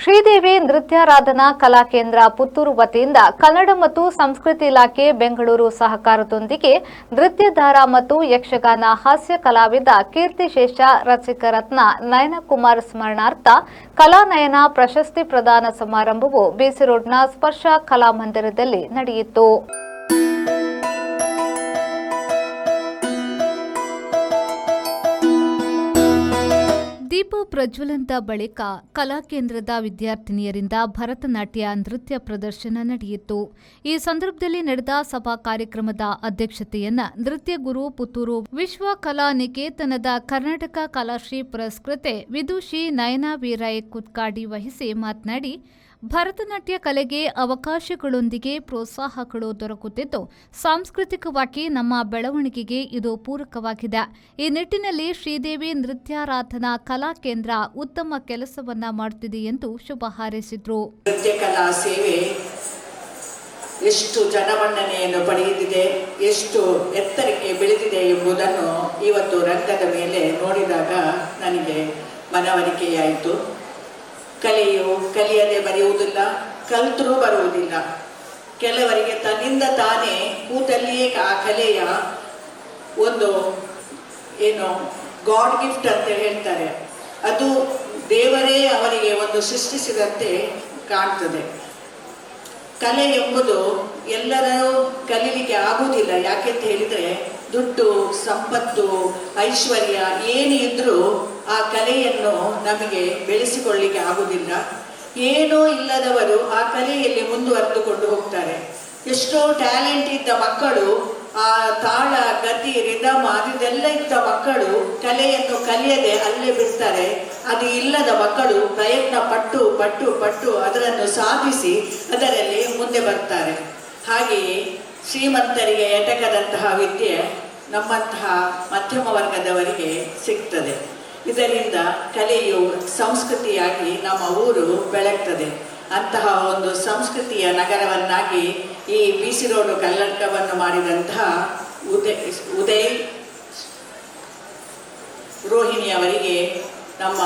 ಶ್ರೀದೇವಿ ನೃತ್ಯಾರಾಧನಾ ಕಲಾ ಕೇಂದ್ರ ಪುತ್ತೂರು ವತಿಯಿಂದ ಕನ್ನಡ ಮತ್ತು ಸಂಸ್ಕೃತಿ ಇಲಾಖೆ ಬೆಂಗಳೂರು ಸಹಕಾರದೊಂದಿಗೆ ನೃತ್ಯಧಾರ ಮತ್ತು ಯಕ್ಷಗಾನ ಹಾಸ್ಯ ಕಲಾವಿದ ಕೀರ್ತಿಶೇಷ ರಸಿಕರತ್ನ ನಯನಕುಮಾರ್ ಸ್ಮರಣಾರ್ಥ ಕಲಾನಯನ ಪ್ರಶಸ್ತಿ ಪ್ರದಾನ ಸಮಾರಂಭವು ಬಿಸಿ ರೋಡ್ನ ಸ್ಪರ್ಶ ಕಲಾಮಂದಿರದಲ್ಲಿ ನಡೆಯಿತು. ದೀಪ ಪ್ರಜ್ವಲನದ ಬಳಿಕ ಕಲಾಕೇಂದ್ರದ ವಿದ್ಯಾರ್ಥಿನಿಯರಿಂದ ಭರತನಾಟ್ಯ ನೃತ್ಯ ಪ್ರದರ್ಶನ ನಡೆಯಿತು. ಈ ಸಂದರ್ಭದಲ್ಲಿ ನಡೆದ ಸಭಾ ಕಾರ್ಯಕ್ರಮದ ಅಧ್ಯಕ್ಷತೆಯನ್ನ ನೃತ್ಯ ಗುರು ಪುತ್ತೂರು ವಿಶ್ವ ಕಲಾ ನಿಕೇತನದ ಕರ್ನಾಟಕ ಕಲಾಶ್ರೀ ಪುರಸ್ಕೃತೆ ವಿದುಷಿ ನಯನಾ ವೀರೈ ಕುತ್ಕಾಡಿ ವಹಿಸಿ ಮಾತನಾಡಿ, ಭರತನಾಟ್ಯ ಕಲೆಗೆ ಅವಕಾಶಗಳೊಂದಿಗೆ ಪ್ರೋತ್ಸಾಹಗಳು ದೊರಕುತ್ತಿದ್ದು ಸಾಂಸ್ಕೃತಿಕವಾಗಿ ನಮ್ಮ ಬೆಳವಣಿಗೆಗೆ ಇದು ಪೂರಕವಾಗಿದೆ. ಈ ನಿಟ್ಟಿನಲ್ಲಿ ಶ್ರೀದೇವಿ ನೃತ್ಯಾರಾಧನಾ ಕಲಾ ಕೇಂದ್ರ ಉತ್ತಮ ಕೆಲಸವನ್ನ ಮಾಡುತ್ತಿದೆ ಎಂದು ಶುಭ ಹಾರೈಸಿದರು. ನೃತ್ಯ ಕಲಾ ಸೇವೆ ಎಷ್ಟು ಜನಮನ್ನಣೆಯನ್ನು ಪಡೆಯುತ್ತಿದೆ, ಎಷ್ಟು ಎತ್ತರಕ್ಕೆ ಬೆಳೆದಿದೆ ಎಂಬುದನ್ನು ಇವತ್ತು ರಂಗದ ಮೇಲೆ ನೋಡಿದಾಗ ನನಗೆ ಮನವರಿಕೆಯಾಯಿತು. ಕಲೆಯು ಕಲಿಯದೆ ಬರೆಯುವುದಿಲ್ಲ, ಕಲಿತರೂ ಬರುವುದಿಲ್ಲ. ಕೆಲವರಿಗೆ ತನ್ನಿಂದ ತಾನೇ ಕೂತಲ್ಲಿಯೇ ಆ ಕಲೆಯ ಒಂದು ಗಾಡ್ ಗಿಫ್ಟ್ ಅಂತ ಹೇಳ್ತಾರೆ, ಅದು ದೇವರೇ ಅವರಿಗೆ ಒಂದು ಸೃಷ್ಟಿಸಿದಂತೆ ಕಾಣ್ತದೆ. ಕಲೆ ಎಂಬುದು ಎಲ್ಲರೂ ಕಲೀಲಿಕ್ಕೆ ಆಗುವುದಿಲ್ಲ. ಯಾಕೆಂತ ಹೇಳಿದರೆ ದುಡ್ಡು, ಸಂಪತ್ತು, ಐಶ್ವರ್ಯ ಏನು ಇದ್ರೂ ಆ ಕಲೆಯನ್ನು ನಮಗೆ ಬೆಳೆಸಿಕೊಳ್ಳಿಕ್ಕೆ ಆಗುವುದಿಲ್ಲ. ಏನೂ ಇಲ್ಲದವರು ಆ ಕಲೆಯಲ್ಲಿ ಮುಂದುವರೆದುಕೊಂಡು ಹೋಗ್ತಾರೆ. ಎಷ್ಟೋ ಟ್ಯಾಲೆಂಟ್ ಇದ್ದ ಮಕ್ಕಳು, ಆ ತಾಳ, ಗತಿ, ರಿದಮ್ ಅದೆಲ್ಲ ಇದ್ದ ಮಕ್ಕಳು ಕಲೆಯನ್ನು ಕಲಿಯದೆ ಅಲ್ಲೇ ಬಿಡ್ತಾರೆ. ಅದು ಇಲ್ಲದ ಮಕ್ಕಳು ಪ್ರಯತ್ನ ಪಟ್ಟು ಪಟ್ಟು ಪಟ್ಟು ಅದನ್ನು ಸಾಧಿಸಿ ಅದರಲ್ಲಿ ಮುಂದೆ ಬರ್ತಾರೆ. ಹಾಗೆಯೇ ಶ್ರೀಮಂತರಿಗೆ ಎಟಕದಂತಹ ವಿದ್ಯೆ ನಮ್ಮಂತಹ ಮಧ್ಯಮ ವರ್ಗದವರಿಗೆ ಸಿಗ್ತದೆ. ಇದರಿಂದ ಕಲೆಯು ಸಂಸ್ಕೃತಿಯಾಗಿ ನಮ್ಮ ಊರು ಬೆಳಗ್ತದೆ. ಅಂತಹ ಒಂದು ಸಂಸ್ಕೃತಿಯ ನಗರವನ್ನಾಗಿ ಈ ಬಿಸಿ ರೋಡು ಕಲ್ಲಡ್ಕವನ್ನು ಮಾಡಿದಂತಹ ಉದಯ್ ರೋಹಿಣಿಯವರಿಗೆ ನಮ್ಮ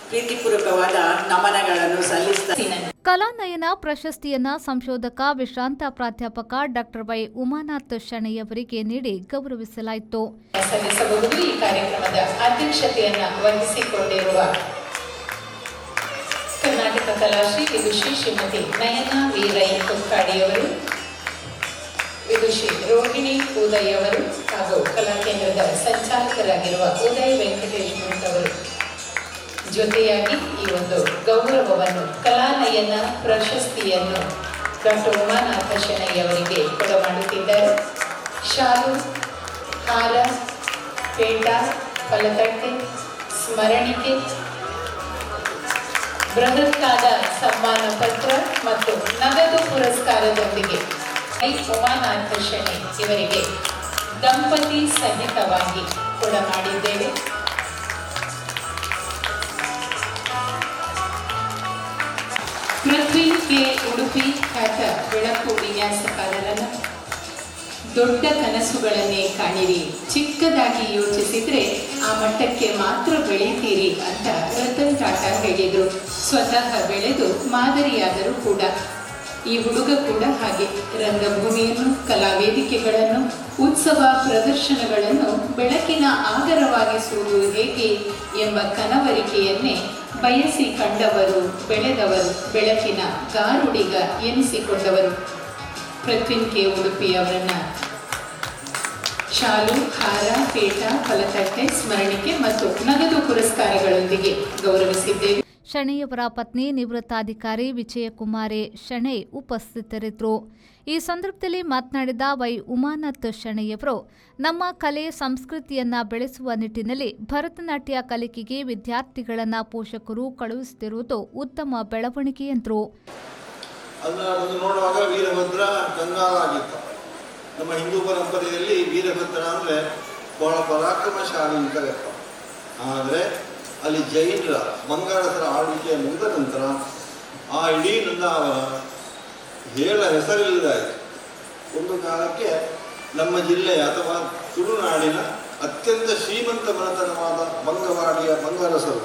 ಪ್ರೀತಿಪೂರ್ವಕವಾದ ನಮನಗಳನ್ನು ಸಲ್ಲಿಸುತ್ತೇನೆ. ಕಲಾನಯನ ಪ್ರಶಸ್ತಿಯನ್ನ ಸಂಶೋಧಕ ವಿಶ್ರಾಂತ ಪ್ರಾಧ್ಯಾಪಕ ಡಾಕ್ಟರ್ ವೈ ಉಮಾನಾಥ್ ಶೆಣೈಯವರಿಗೆ ನೀಡಿ ಗೌರವಿಸಲಾಯಿತು. ಸಲ್ಲಿಸಬಹುದು. ಈ ಕಾರ್ಯಕ್ರಮದ ಅಧ್ಯಕ್ಷತೆಯನ್ನ ವಹಿಸಿಕೊಂಡಿರುವ ಕರ್ನಾಟಕ ಕಲಾಶ್ರೀ ವಿದುಷಿ ಶ್ರೀಮತಿ ನಯನಾ ವೀರೈ ಕುತ್ಕಾಡಿಯವರು, ವಿದುಷಿ ರೋಹಿಣಿ ಉದಯ್ ಅವರು ಹಾಗೂ ಕಲಾ ಕೇಂದ್ರದ ಸಂಚಾಲಕರಾಗಿರುವ ಉದಯ್ ವೆಂಕಟೇಶ್ ಅವರು ಜೊತೆಯಾಗಿ ಈ ಒಂದು ಗೌರವವನ್ನು ಕಲಾನಯನ ಪ್ರಶಸ್ತಿಯನ್ನು ಡಾಕ್ಟರ್ ಉಮಾನಾಥ ಶೆಣೈ ಅವರಿಗೆ ಕೊಡಮಾಡುತ್ತಿದ್ದಾರೆ. ಶಾಲು, ಹಾರ, ಪೇಟ, ಫಲತಟ್ಟೆ, ಸ್ಮರಣಿಕೆ, ಬೃಹತ್ತಾದ ಸಮ್ಮಾನ ಪತ್ರ ಮತ್ತು ನಗದು ಪುರಸ್ಕಾರದೊಂದಿಗೆ ಉಮಾನಾಥ ಶೆಣೈ ಇವರಿಗೆ ದಂಪತಿ ಸಹಿತವಾಗಿ ಕೊಡಮಾಡಿದ್ದೇವೆ. ಪೃಥ್ವಿನ್ ಕೆ ಉಡುಪಿ ಖ್ಯಾತ ಬೆಳಕು ವಿನ್ಯಾಸಕಾರರನ್ನು ದೊಡ್ಡ ಕನಸುಗಳನ್ನೇ ಕಾಣಿರಿ, ಚಿಕ್ಕದಾಗಿ ಯೋಚಿಸಿದ್ರೆ ಆ ಮಟ್ಟಕ್ಕೆ ಮಾತ್ರ ಬೆಳೀತೀರಿ ಅಂತ ರತನ್ ಟಾಟಾ ಹೇಳಿದರು. ಸ್ವತಃ ಬೆಳೆದು ಮಾದರಿಯಾದರೂ ಕೂಡ ಈ ಹುಡುಗ ಕೂಡ ಹಾಗೆ ರಂಗಭೂಮಿಯನ್ನು, ಕಲಾವೇದಿಕೆಗಳನ್ನು, ಉತ್ಸವ ಪ್ರದರ್ಶನಗಳನ್ನು ಬೆಳಕಿನ ಆಗರವಾಗಿಸುವುದು ಹೇಗೆ ಎಂಬ ಕನವರಿಕೆಯನ್ನೇ ಬಯಸಿ ಕಂಡವರು, ಬೆಳೆದವರು, ಬೆಳಕಿನ ಗಾರುಡಿಗ ಎನಿಸಿಕೊಂಡವರು. ಪೃಥ್ವಿನ್ ಕೆ ಉಡುಪಿ ಅವರನ್ನ ಶಾಲು, ಹಾರ, ಪೇಟ, ಫಲತಟ್ಟೆ, ಸ್ಮರಣಿಕೆ ಮತ್ತು ನಗದು ಪುರಸ್ಕಾರಗಳೊಂದಿಗೆ ಗೌರವಿಸಿದ್ದೇವೆ. ಶೆಣೈಯವರ ಪತ್ನಿ ನಿವೃತ್ತಾಧಿಕಾರಿ ವಿಜಯಕುಮಾರಿ ಶೆಣೈ ಉಪಸ್ಥಿತರಿದ್ದರು. ಈ ಸಂದರ್ಭದಲ್ಲಿ ಮಾತನಾಡಿದ ವೈ ಉಮಾನಾಥ್ ಶೆಣೈಯವರು, ನಮ್ಮ ಕಲೆ ಸಂಸ್ಕೃತಿಯನ್ನ ಬೆಳೆಸುವ ನಿಟ್ಟಿನಲ್ಲಿ ಭರತನಾಟ್ಯ ಕಲಿಕೆಗೆ ವಿದ್ಯಾರ್ಥಿಗಳನ್ನ ಪೋಷಕರು ಕಳುಹಿಸುತ್ತಿರುವುದು ಉತ್ತಮ ಬೆಳವಣಿಗೆ ಎಂದರು. ಅದನ್ನು ನೋಡುವಾಗ ವೀರಭದ್ರ ಕಂಗಾಲ ಆಗಿತ್ತು. ನಮ್ಮ ಹಿಂದೂ ಪರಂಪರೆಯಲ್ಲಿ ವೀರಭದ್ರ ಅಂದರೆ ಬಹಳ ಪರಾಕ್ರಮಶಾಲಿ ಅಂತ ಲೆಕ್ಕ. ಆದರೆ ಅಲ್ಲಿ ಜೈನರ ಬಂಗಾರಸರ ಆಳ್ವಿಕೆಯ ಮುಗಿದ ನಂತರ ಆ ಇಡೀ ನಂದಾವರ ಹೇಳ ಹೆಸರಿಲ್ಲದಾಯಿತು. ಒಂದು ಕಾಲಕ್ಕೆ ನಮ್ಮ ಜಿಲ್ಲೆಯ ಅಥವಾ ತುಳುನಾಡಿನ ಅತ್ಯಂತ ಶ್ರೀಮಂತ ಮನೆತನವಾದ ಬಂಗವಾಡಿಯ ಬಂಗಾರಸರು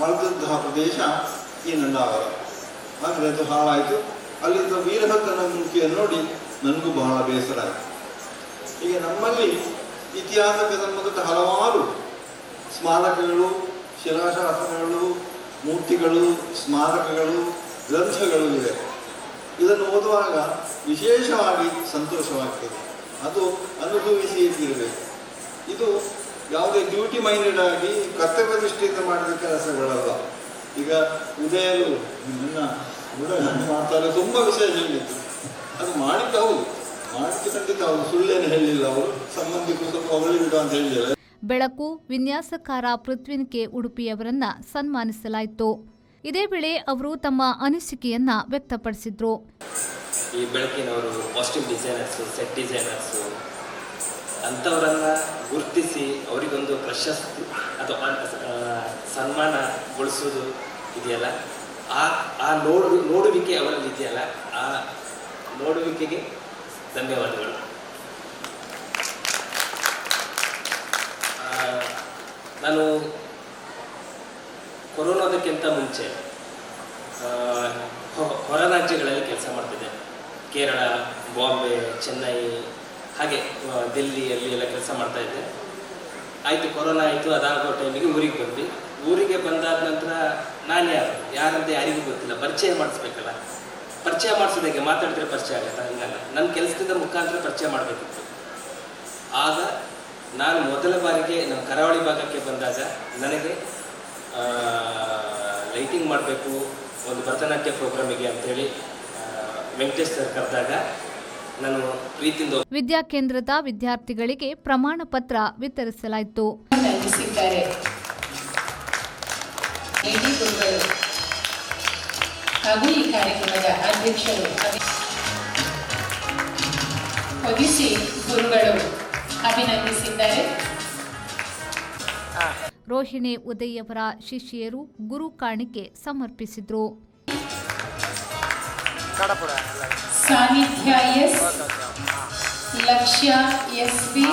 ಆಳ್ದಂತಹ ಪ್ರದೇಶ ಈ ನಂದಾವರ. ಆದರೆ ಅದು ಹಾಳಾಯಿತು. ಅಲ್ಲಿದ್ದ ವೀರಭದ್ರನ ಮೂರ್ತಿಯನ್ನು ನೋಡಿ ನನಗೂ ಬಹಳ ಬೇಸರ ಆಯಿತು. ಈಗ ನಮ್ಮಲ್ಲಿ ಇತಿಹಾಸಕ್ಕೆ ಸಂಬಂಧಿಸಿದ ಹಲವಾರು ಸ್ಮಾರಕಗಳು, ಶಿಲಾಶಾಸನಗಳು, ಮೂರ್ತಿಗಳು, ಸ್ಮಾರಕಗಳು, ಗ್ರಂಥಗಳು ಇವೆ. ಇದನ್ನು ಓದುವಾಗ ವಿಶೇಷವಾಗಿ ಸಂತೋಷವಾಗ್ತದೆ. ಅದು ಅನುಭವಿಸಿ ಇರಬೇಕು. ಇದು ಯಾವುದೇ ಡ್ಯೂಟಿ ಮೈಂಡೆಡ್ ಆಗಿ ಕರ್ತವ್ಯ ದೃಷ್ಟಿಯಿಂದ ಮಾಡಿದ ಕೆಲಸಗಳಲ್ಲ. ಈಗ ಉದಯರು ಮಾಡ್ತಾರೆ, ತುಂಬ ವಿಷಯ ಹೇಳಿತ್ತು. ಅದು ಮಾಡಿದ್ದು ಹೌದು, ಮಾಡಿದ್ದು ಖಂಡಿತ ಹೌದು, ಸುಳ್ಳೇನು ಹೇಳಿಲ್ಲ. ಅವರು ಸಂಬಂಧಿಕರು ಸ್ವಲ್ಪ ಹೊಗಳಿ ಬಿಡು ಅಂತ ಹೇಳಿಲ್ಲ. ಬೆಳಕು ವಿನ್ಯಾಸಕಾರ ಪೃಥ್ವಿನ್ ಕೆ ಉಡುಪಿಯವರನ್ನ ಸನ್ಮಾನಿಸಲಾಯಿತು. ಇದೇ ವೇಳೆ ಅವರು ತಮ್ಮ ಅನಿಸಿಕೆಯನ್ನ ವ್ಯಕ್ತಪಡಿಸಿದ್ರು. ಈ ಬೆಳಕಿನವರು, ಕಾಸ್ಟ್ಯೂಮ್ ಡಿಸೈನರ್ಸು, ಸೆಟ್ ಡಿಸೈನರ್ಸು ಅಂಥವರನ್ನು ಗುರುತಿಸಿ ಅವರಿಗೊಂದು ಪ್ರಶಸ್ತಿ ಅಥವಾ ಸನ್ಮಾನಗೊಳಿಸೋದು ಇದೆಯಲ್ಲ, ಆ ನೋಡುವಿಕೆ ಅವರಲ್ಲಿ ಇದೆಯಲ್ಲ, ಆ ನೋಡುವಿಕೆಗೆ ಧನ್ಯವಾದಗಳು. ನಾನು ಕೊರೋನಾದಕ್ಕಿಂತ ಮುಂಚೆ ಹೊರ ರಾಜ್ಯಗಳಲ್ಲಿ ಕೆಲಸ ಮಾಡ್ತಿದ್ದೆ. ಕೇರಳ, ಬಾಂಬೆ, ಚೆನ್ನೈ, ಹಾಗೆ ದಿಲ್ಲಿಯಲ್ಲಿ ಎಲ್ಲ ಕೆಲಸ ಮಾಡ್ತಾಯಿದ್ದೆ. ಆಯಿತು, ಕೊರೋನಾ ಆಯಿತು. ಅದಾಗೋ ಟೈಮಿಗೆ ಊರಿಗೆ ಬಂದ್ವಿ. ಊರಿಗೆ ಬಂದಾದ ನಂತರ ನಾನು ಯಾರಂತ ಯಾರಿಗೂ ಗೊತ್ತಿಲ್ಲ, ಪರಿಚಯ ಮಾಡಿಸ್ಬೇಕಲ್ಲ. ಪರಿಚಯ ಮಾಡಿಸೋದಕ್ಕೆ ಮಾತಾಡಿದ್ರೆ ಪರಿಚಯ ಆಗುತ್ತಾ? ಹಂಗಲ್ಲ, ನನ್ನ ಕೆಲಸದಿಂದ ಮುಖಾಂತರ ಪರಿಚಯ ಮಾಡಬೇಕಿತ್ತು. ಆಗ ನಾನು ಮೊದಲ ಬಾರಿಗೆ ನಮ್ಮ ಕರಾವಳಿ ಭಾಗಕ್ಕೆ ಬಂದಾಗ ನನಗೆ ಲೈಟಿಂಗ್ ಮಾಡಬೇಕು ಒಂದು ಭರತನಾಟ್ಯ ಪ್ರೋಗ್ರಾಮಿಗೆ ಅಂತೇಳಿ ವೆಂಕಟೇಶ್ ಸರ್ ಕರೆದಾಗ ನಾನು ಪ್ರೀತಿಯಿಂದ ವಿದ್ಯಾಕೇಂದ್ರದ ವಿದ್ಯಾರ್ಥಿಗಳಿಗೆ ಪ್ರಮಾಣ ಪತ್ರ ವಿತರಿಸಲಾಯಿತು. ಹಾಗೂ ಈ ಕಾರ್ಯಕ್ರಮದ ಅಧ್ಯಕ್ಷರು ಒದಿಸಿ ಗುರುಗಳು ಅಭಿನಂದಿಸಿದ್ದಾರೆ. ರೋಹಿಣಿ ಉದಯ್ ಅವರ ಶಿಷ್ಯರು ಗುರು ಕಾಣಿಕೆ ಸಮರ್ಪಿಸಿದ್ರು. ಸಾನ್ನಿಧ್ಯ ಎಸ್, ಲಕ್ಷ್ಯ ಎಸ್ಬಿ,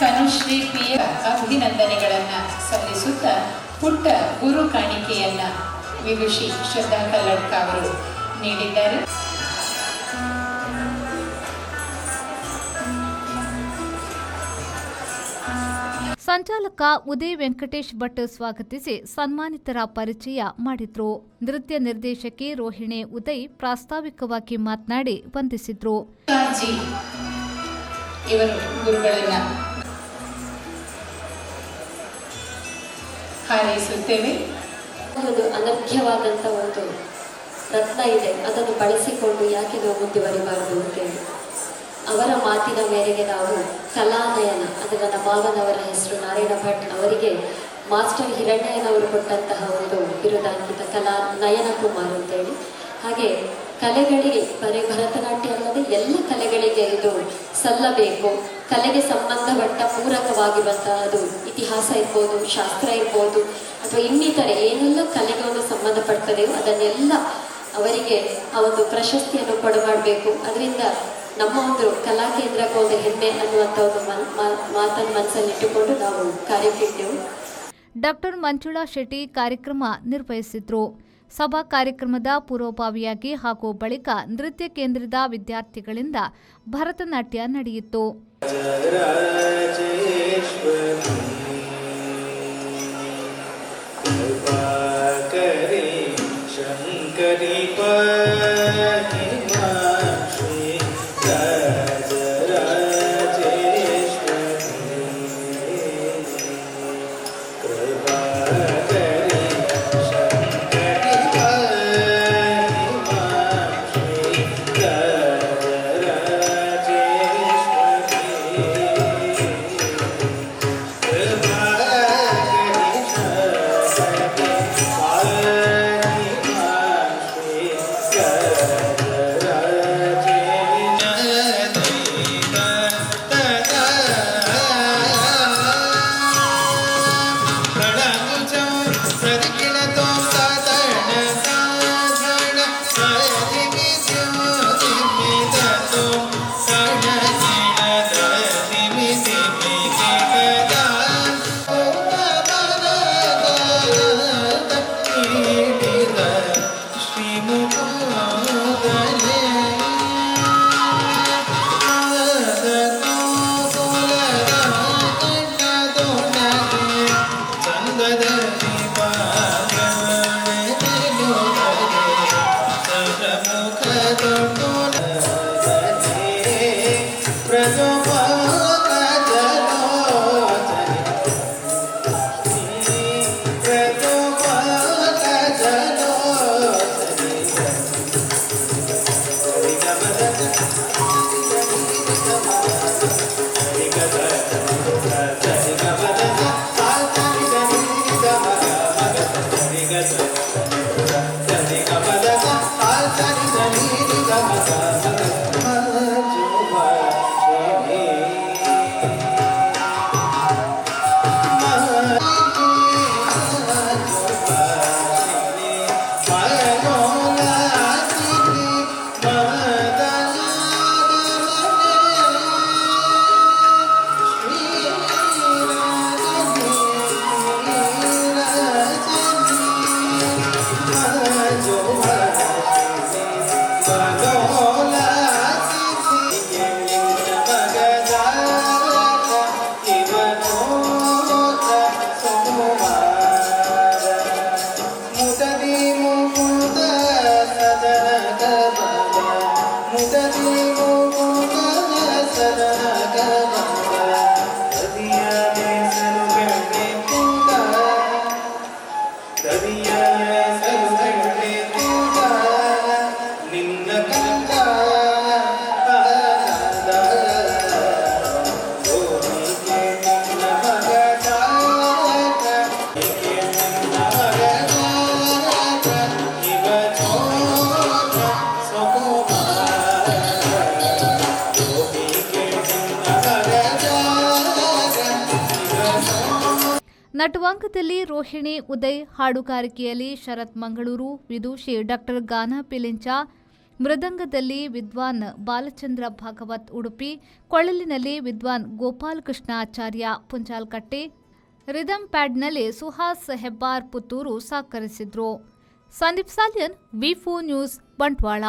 ತನುಶ್ರೀ ಪಿ ಅಭಿನಂದನೆಗಳನ್ನು ಸಲ್ಲಿಸುತ್ತಾ ಪುಟ್ಟ ಗುರು ಕಾಣಿಕೆಯನ್ನ ವಿದುಷಿ ಶ್ರದ್ಧಾ ಕಲ್ಲಡ್ಕ ಅವರು ನೀಡಿದ್ದಾರೆ. ಸಂಚಾಲಕ ಉದಯ್ ವೆಂಕಟೇಶ್ ಭಟ್ ಸ್ವಾಗತಿಸಿ ಸನ್ಮಾನಿತರ ಪರಿಚಯ ಮಾಡಿದ್ರು. ನೃತ್ಯ ನಿರ್ದೇಶಕಿ ರೋಹಿಣಿ ಉದಯ್ ಪ್ರಾಸ್ತಾವಿಕವಾಗಿ ಮಾತನಾಡಿ ವಂದಿಸಿದ್ರು. ಇವರು ಗುರುಗಳನ್ನ ಹಾರೈಸುತ್ತೇವೆ. ಒಂದು ಅನರ್ಘ್ಯವಾದಂಥ ಒಂದು ರತ್ನ ಇದೆ, ಅದನ್ನು ಬಳಸಿಕೊಂಡು ಯಾಕೆ ನಾವು ಮುಂದುವರಿಬಾರದು ಅಂತೇಳಿ ಅವರ ಮಾತಿನ ಮೇರೆಗೆ ನಾವು ಕಲಾನಯನ, ಅದು ನನ್ನ ಮಾವನವರ ಹೆಸರು ನಾರಾಯಣ ಭಟ್, ಅವರಿಗೆ ಮಾಸ್ಟರ್ ಹಿರಣ್ಣಯ್ಯನವರು ಕೊಟ್ಟಂತಹ ಒಂದು ಬಿರುದಾಂಕಿತ ಕಲಾ ನಯನ ಕುಮಾರ್ ಅಂತೇಳಿ. ಹಾಗೆ ಕಲೆಗಳಿಗೆ, ಬರೀ ಭರತನಾಟ್ಯ ಅಲ್ಲದೆ ಎಲ್ಲ ಕಲೆಗಳಿಗೆ ಇದು ಸಲ್ಲಬೇಕು. ಕಲೆಗೆ ಸಂಬಂಧಪಟ್ಟ ಪೂರಕವಾಗಿರುವಂತಹ ಅದು ಇತಿಹಾಸ ಇರ್ಬೋದು, ಶಾಸ್ತ್ರ ಇರ್ಬೋದು, ಅಥವಾ ಇನ್ನಿತರೆ ಏನೆಲ್ಲ ಕಲೆಗೆ ಒಂದು ಸಂಬಂಧಪಡ್ತದೆಯೋ ಅದನ್ನೆಲ್ಲ ಅವರಿಗೆ ಆ ಒಂದು ಪ್ರಶಸ್ತಿಯನ್ನು ಕೊಡಮಾಡಬೇಕು. ಅದರಿಂದ ನಮ್ಮ ಒಂದು ಕಲಾ ಕೇಂದ್ರಕ್ಕೆ ಒಂದು ಹೆಮ್ಮೆ ಅನ್ನುವಂಥ ಒಂದು ಮಾತನ್ನು ಮನಸ್ಸಲ್ಲಿಟ್ಟುಕೊಂಡು ನಾವು ಕಾರ್ಯಕ್ರಮ. ಡಾಕ್ಟರ್ ಮಂಜುಳಾ ಶೆಟ್ಟಿ ಕಾರ್ಯಕ್ರಮ ನಿರ್ವಹಿಸಿದ್ರು. ಸಭಾ ಕಾರ್ಯಕ್ರಮದ ಪೂರ್ವಭಾವಿಯಾಗಿ ಹಾಗೂ ಬಳಿಕ ನೃತ್ಯ ಕೇಂದ್ರದ ವಿದ್ಯಾರ್ಥಿಗಳಿಂದ ಭರತನಾಟ್ಯ ನಡೆಯಿತು. ನಟವಾಂಗದಲ್ಲಿ ರೋಹಿಣಿ ಉದಯ್, ಹಾಡುಗಾರಿಕೆಯಲ್ಲಿ ಶರತ್ ಮಂಗಳೂರು, ವಿದೂಷಿ ಡಾಕ್ಟರ್ ಗಾನಾ ಪಿಲಿಂಚ, ಮೃದಂಗದಲ್ಲಿ ವಿದ್ವಾನ್ ಬಾಲಚಂದ್ರ ಭಾಗವತ್ ಉಡುಪಿ, ಕೊಳಲಿನಲ್ಲಿ ವಿದ್ವಾನ್ ಗೋಪಾಲ್ ಕೃಷ್ಣಾಚಾರ್ಯ ಪುಂಚಾಲ್ಕಟ್ಟೆ, ರಿದಮ್ ಪ್ಯಾಡ್ನಲ್ಲಿ ಸುಹಾಸ್ ಹೆಬ್ಬಾರ್ ಪುತ್ತೂರು ಸಹಕರಿಸಿದ್ರು. ಸಂದೀಪ್ ಸಾಲ್ಯನ್, ವಿ4 ನ್ಯೂಸ್, ಬಂಟ್ವಾಳ.